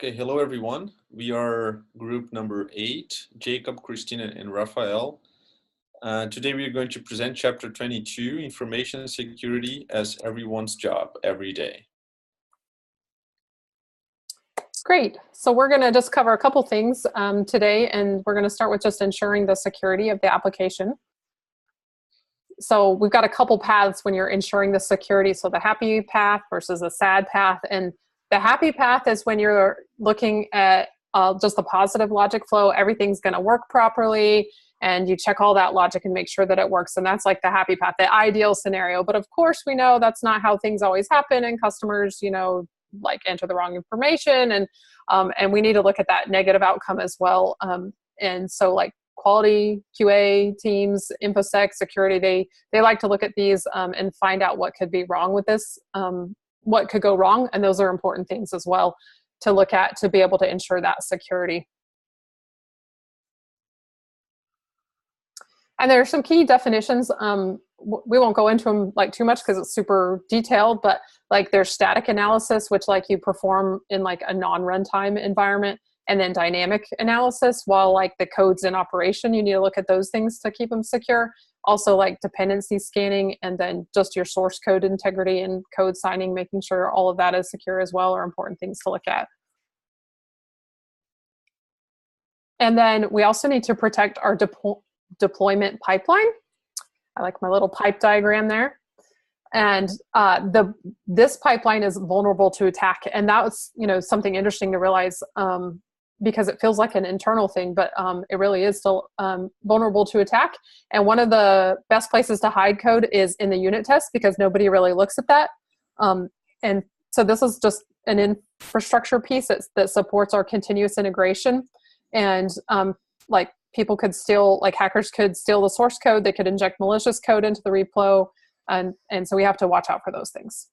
Okay, hello everyone. We are group number 8, Jacob, Christina, and Raphael. Today we are going to present chapter 22, Information Security as Everyone's Job Every Day. Great. So we're going to just cover a couple things today, and we're going to start with just ensuring the security of the application. So we've got a couple paths when you're ensuring the security. So the happy path versus a sad path. And the happy path is when you're looking at just the positive logic flow. Everything's going to work properly, and you check all that logic and make sure that it works. And that's like the happy path, the ideal scenario. But of course, we know that's not how things always happen, and customers, like enter the wrong information, and we need to look at that negative outcome as well. And so like quality QA teams, InfoSec, security, they like to look at these and find out what could be wrong with this, what could go wrong, and those are important things as well to look at to be able to ensure that security. And there are some key definitions. We won't go into them like too much because it's super detailed, but like there's static analysis, which like you perform in like a non-runtime environment, and then dynamic analysis while like the code's in operation. You need to look at those things to keep them secure. Also like dependency scanning, and then just your source code integrity and code signing, making sure all of that is secure as well, are important things to look at. And then we also need to protect our deployment pipeline. I like my little pipe diagram there. And this pipeline is vulnerable to attack. And that was something interesting to realize, because it feels like an internal thing, but it really is still vulnerable to attack. And one of the best places to hide code is in the unit test, because nobody really looks at that. And so this is just an infrastructure piece that supports our continuous integration. And like people could steal, like hackers could steal the source code, they could inject malicious code into the repo. And so we have to watch out for those things.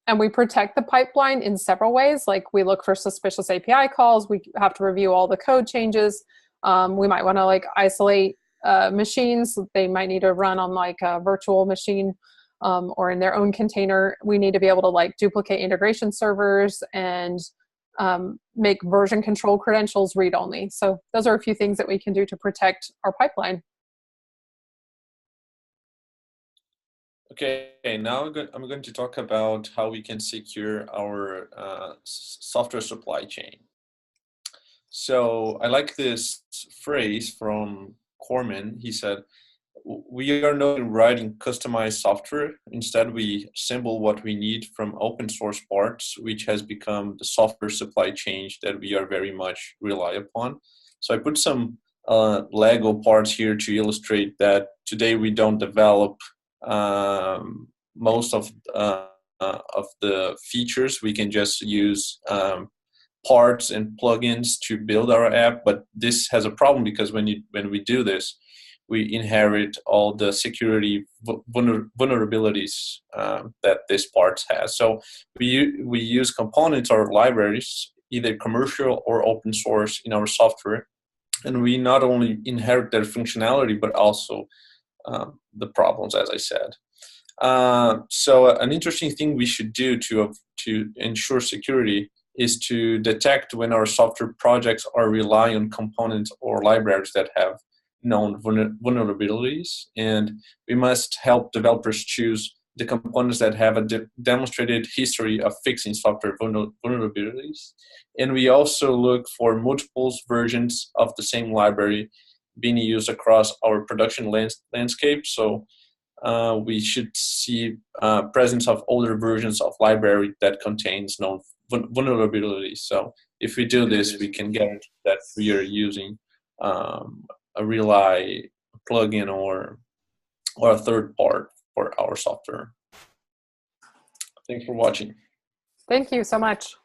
And we protect the pipeline in several ways. Like we look for suspicious API calls. We have to review all the code changes. We might want to like isolate machines. They might need to run on like a virtual machine or in their own container. We need to be able to like duplicate integration servers and make version control credentials read-only. So those are a few things that we can do to protect our pipeline. Okay, now I'm going to talk about how we can secure our software supply chain. So I like this phrase from Corman. He said, "We are not writing customized software. Instead, we assemble what we need from open source parts, which has become the software supply chain that we are very much rely upon." So I put some Lego parts here to illustrate that today we don't develop most of the features. We can just use parts and plugins to build our app, but this has a problem because when we do this, we inherit all the security vulnerabilities that this part has. So we use components or libraries, either commercial or open source, in our software, and we not only inherit their functionality but also the problems, as I said. So an interesting thing we should do to ensure security is to detect when our software projects are relying on components or libraries that have known vulnerabilities, and we must help developers choose the components that have a demonstrated history of fixing software vulnerabilities. And we also look for multiple versions of the same library being used across our production landscape. So we should see presence of older versions of library that contains known vulnerabilities. So if we do this, we can guarantee that we are using a Relay plugin or a third part for our software. Thanks for watching. Thank you so much.